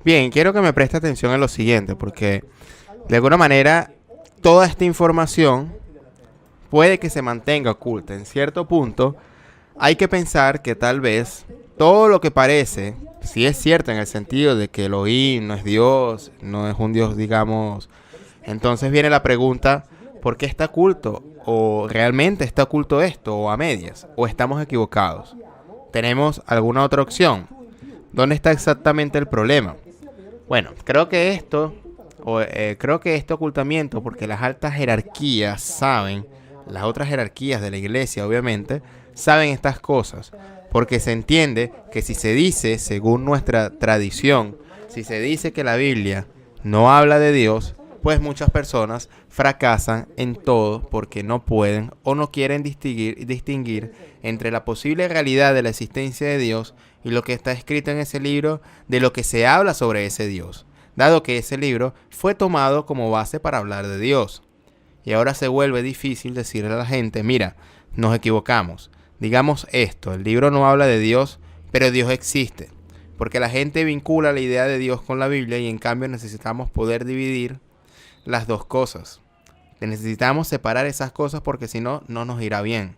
Bien, quiero que me preste atención a lo siguiente, porque de alguna manera toda esta información puede que se mantenga oculta. En cierto punto, hay que pensar que tal vez todo lo que parece, si es cierto en el sentido de que Elohim no es Dios, no es un Dios, digamos, entonces viene la pregunta, ¿por qué está oculto? ¿O realmente está oculto esto? ¿O a medias? ¿O estamos equivocados? ¿Tenemos alguna otra opción? ¿Dónde está exactamente el problema? Bueno, creo que este ocultamiento, porque las altas jerarquías saben, las otras jerarquías de la iglesia, obviamente, saben estas cosas, porque se entiende que si se dice, según nuestra tradición, si se dice que la Biblia no habla de Dios, pues muchas personas fracasan en todo porque no pueden o no quieren distinguir entre la posible realidad de la existencia de Dios y lo que está escrito en ese libro de lo que se habla sobre ese Dios, dado que ese libro fue tomado como base para hablar de Dios. Y ahora se vuelve difícil decirle a la gente, mira, nos equivocamos. Digamos esto, el libro no habla de Dios, pero Dios existe. Porque la gente vincula la idea de Dios con la Biblia y en cambio necesitamos poder dividir las dos cosas. Necesitamos separar esas cosas porque si no, no nos irá bien.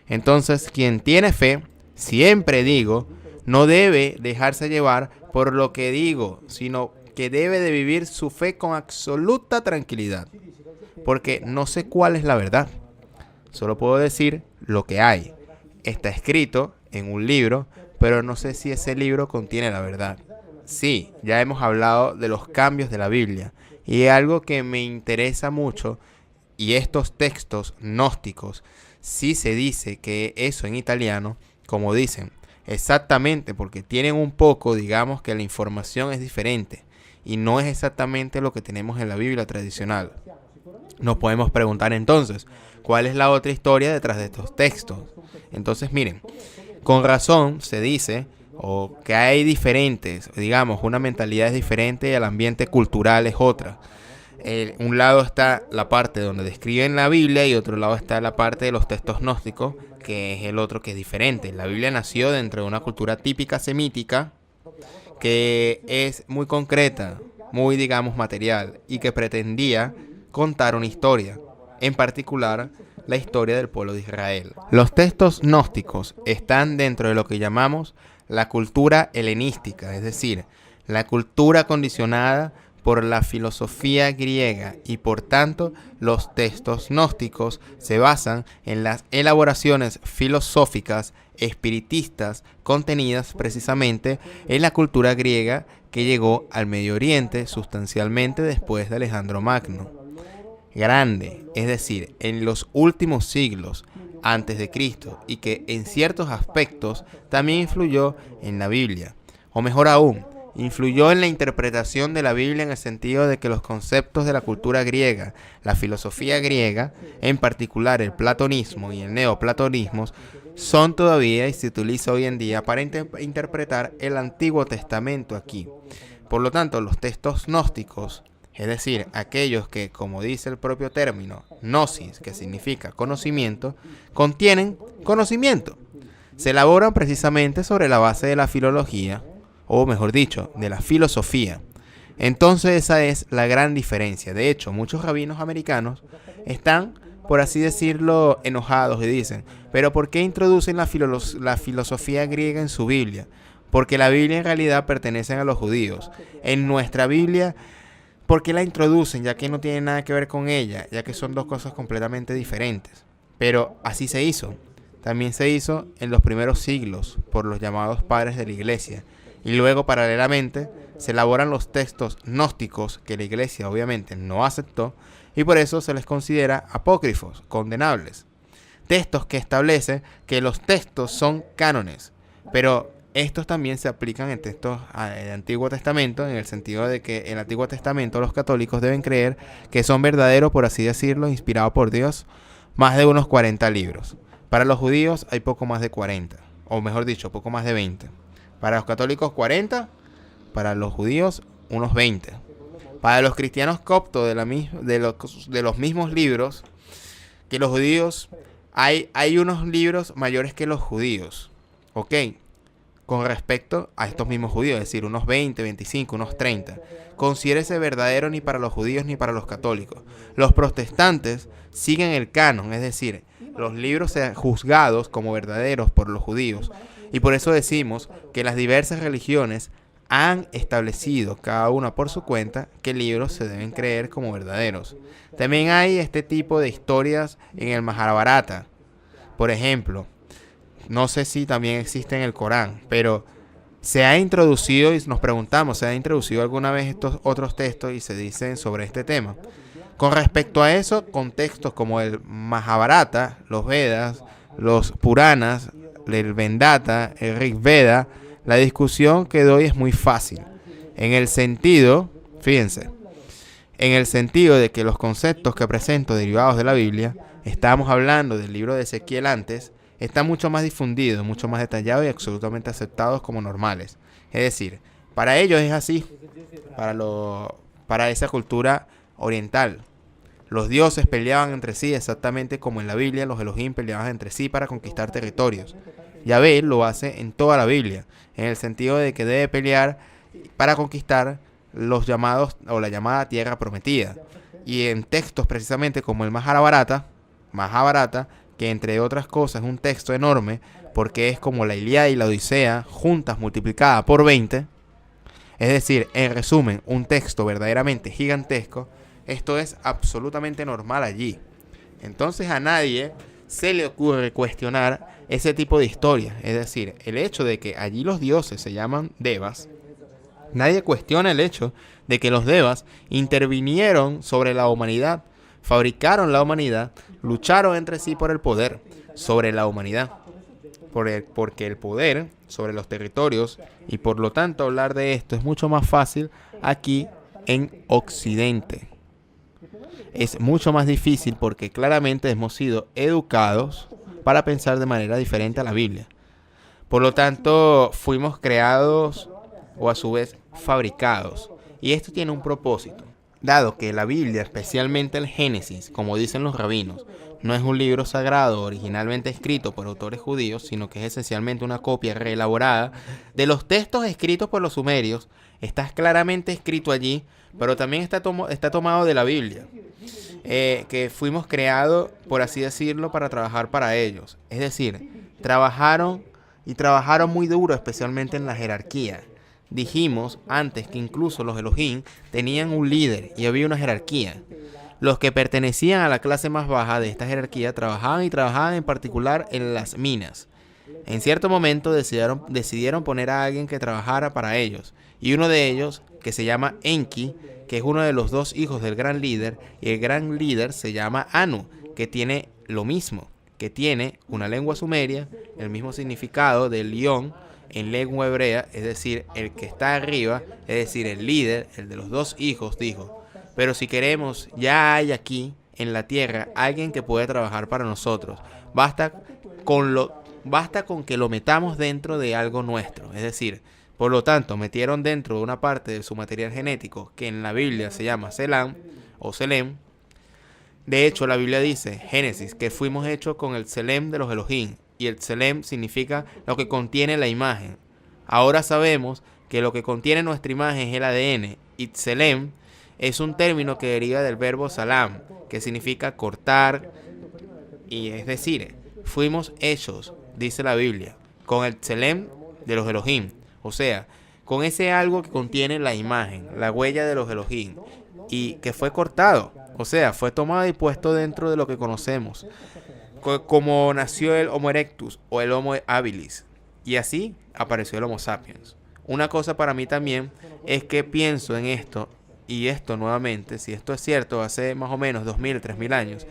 Entonces, quien tiene fe, siempre digo, no debe dejarse llevar por lo que digo, sino que debe de vivir su fe con absoluta tranquilidad. Porque no sé cuál es la verdad. Solo puedo decir lo que hay. Está escrito en un libro, pero no sé si ese libro contiene la verdad. Sí, ya hemos hablado de los cambios de la Biblia. Y algo que me interesa mucho, y estos textos gnósticos, sí se dice que eso en italiano, como dicen, exactamente porque tienen un poco, digamos que la información es diferente y no es exactamente lo que tenemos en la Biblia tradicional. Nos podemos preguntar entonces, ¿cuál es la otra historia detrás de estos textos? Entonces miren, con razón se dice o que hay diferentes, digamos, una mentalidad es diferente y el ambiente cultural es otra. Un lado está la parte donde describen la Biblia y otro lado está la parte de los textos gnósticos, que es el otro que es diferente. La Biblia nació dentro de una cultura típica semítica que es muy concreta, muy, digamos, material y que pretendía contar una historia, en particular la historia del pueblo de Israel. Los textos gnósticos están dentro de lo que llamamos la cultura helenística, es decir, la cultura condicionada por la filosofía griega y por tanto los textos gnósticos se basan en las elaboraciones filosóficas espiritistas contenidas precisamente en la cultura griega que llegó al Medio Oriente sustancialmente después de Alejandro Magno. Grande, es decir, en los últimos siglos antes de Cristo y que en ciertos aspectos también influyó en la Biblia, o mejor aún, influyó en la interpretación de la Biblia en el sentido de que los conceptos de la cultura griega, la filosofía griega, en particular el platonismo y el neoplatonismo, son todavía y se utiliza hoy en día para interpretar el Antiguo Testamento aquí. Por lo tanto, los textos gnósticos, es decir, aquellos que, como dice el propio término, gnosis, que significa conocimiento, contienen conocimiento. Se elaboran precisamente sobre la base de la filología, o mejor dicho, de la filosofía. Entonces esa es la gran diferencia. De hecho, muchos rabinos americanos están, por así decirlo, enojados y dicen, pero ¿por qué introducen la filosofía griega en su Biblia? Porque la Biblia en realidad pertenece a los judíos. En nuestra Biblia, ¿por qué la introducen? Ya que no tiene nada que ver con ella, ya que son dos cosas completamente diferentes. Pero así se hizo. También se hizo en los primeros siglos por los llamados padres de la iglesia. Y luego, paralelamente, se elaboran los textos gnósticos que la iglesia obviamente no aceptó y por eso se les considera apócrifos, condenables. Textos que establecen que los textos son cánones, pero estos también se aplican en textos del Antiguo Testamento, en el sentido de que en el Antiguo Testamento los católicos deben creer que son verdaderos, por así decirlo, inspirados por Dios, más de unos 40 libros. Para los judíos hay poco más de 40, o mejor dicho, poco más de 20. Para los católicos 40, para los judíos unos 20. Para los cristianos coptos de los mismos libros que los judíos, hay unos libros mayores que los judíos. ¿Ok? con respecto a estos mismos judíos, es decir, unos 20, 25, unos 30. Considérese verdadero ni para los judíos ni para los católicos. Los protestantes siguen el canon, es decir, los libros sean juzgados como verdaderos por los judíos. Y por eso decimos que las diversas religiones han establecido, cada una por su cuenta, qué libros se deben creer como verdaderos. También hay este tipo de historias en el Mahabharata. Por ejemplo, no sé si también existe en el Corán, pero se ha introducido, y nos preguntamos, ¿se ha introducido alguna vez estos otros textos y se dicen sobre este tema? Con respecto a eso, con textos como el Mahabharata, los Vedas, los Puranas, el Vendata, el Rig Veda, la discusión que doy es muy fácil. En el sentido, fíjense, en el sentido de que los conceptos que presento derivados de la Biblia, estábamos hablando del libro de Ezequiel antes, están mucho más difundidos, mucho más detallados y absolutamente aceptados como normales. Es decir, para ellos es así, para esa cultura oriental. Los dioses peleaban entre sí exactamente como en la Biblia los Elohim peleaban entre sí para conquistar territorios. Yahvé lo hace en toda la Biblia, en el sentido de que debe pelear para conquistar los llamados o la llamada tierra prometida. Y en textos precisamente como el Mahabharata, que entre otras cosas es un texto enorme porque es como la Ilíada y la Odisea juntas multiplicada por 20, es decir, en resumen, un texto verdaderamente gigantesco. Esto es absolutamente normal allí. Entonces a nadie se le ocurre cuestionar ese tipo de historias. Es decir, el hecho de que allí los dioses se llaman devas, nadie cuestiona el hecho de que los devas intervinieron sobre la humanidad, fabricaron la humanidad, lucharon entre sí por el poder sobre la humanidad. Porque el poder sobre los territorios, y por lo tanto hablar de esto es mucho más fácil aquí en Occidente. Es mucho más difícil porque claramente hemos sido educados para pensar de manera diferente a la Biblia. Por lo tanto, fuimos creados o a su vez fabricados. Y esto tiene un propósito. Dado que la Biblia, especialmente el Génesis, como dicen los rabinos, no es un libro sagrado originalmente escrito por autores judíos, sino que es esencialmente una copia reelaborada de los textos escritos por los sumerios, está claramente escrito allí, pero también está tomado de la Biblia, que fuimos creados, por así decirlo, para trabajar para ellos. Es decir, trabajaron muy duro, especialmente en la jerarquía. Dijimos antes que incluso los Elohim tenían un líder y había una jerarquía. Los que pertenecían a la clase más baja de esta jerarquía trabajaban en particular en las minas. En cierto momento decidieron poner a alguien que trabajara para ellos. Y uno de ellos, que se llama Enki, que es uno de los dos hijos del gran líder, y el gran líder se llama Anu, que tiene lo mismo, que tiene una lengua sumeria, el mismo significado de león en lengua hebrea, es decir, el que está arriba, es decir, el líder, el de los dos hijos, dijo: pero si queremos, ya hay aquí en la tierra alguien que puede trabajar para nosotros. Basta con que lo metamos dentro de algo nuestro. Es decir, por lo tanto, metieron dentro de una parte de su material genético, que en la Biblia se llama Selam o Selem. De hecho, la Biblia dice, Génesis, que fuimos hechos con el Selem de los Elohim. Y el Selem significa lo que contiene la imagen. Ahora sabemos que lo que contiene nuestra imagen es el ADN. Y Selem es un término que deriva del verbo salam, que significa cortar. Y es decir, fuimos hechos, dice la Biblia, con el Selem de los Elohim. O sea, con ese algo que contiene la imagen, la huella de los Elohim. Y que fue cortado. O sea, fue tomado y puesto dentro de lo que conocemos. Como nació el Homo erectus o el Homo habilis. Y así apareció el Homo sapiens. Una cosa para mí también es que pienso en esto, y esto nuevamente, si esto es cierto, hace más o menos 2000, 3000 años,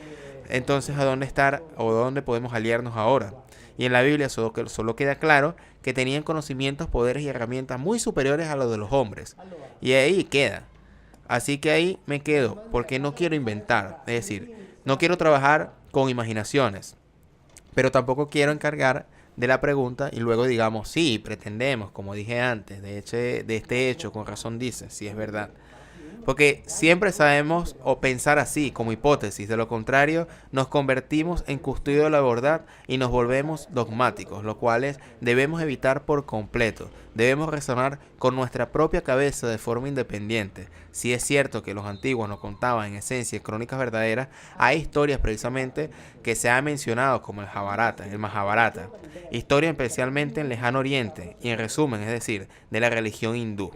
entonces ¿a dónde estar o dónde podemos aliarnos ahora? Y en la Biblia solo queda claro que tenían conocimientos, poderes y herramientas muy superiores a los de los hombres. Y ahí queda. Así que ahí me quedo, porque no quiero inventar. Es decir, no quiero trabajar con imaginaciones, pero tampoco quiero encargar de la pregunta y luego digamos, sí, pretendemos, como dije antes, de este hecho, con razón dice, si es verdad. Porque siempre sabemos o pensar así, como hipótesis. De lo contrario, nos convertimos en custodio de la verdad y nos volvemos dogmáticos, lo cual debemos evitar por completo. Debemos razonar con nuestra propia cabeza de forma independiente. Si es cierto que los antiguos nos contaban en esencia crónicas verdaderas, hay historias precisamente que se han mencionado como el Mahabharata, historia especialmente en Lejano Oriente y en resumen, es decir, de la religión hindú.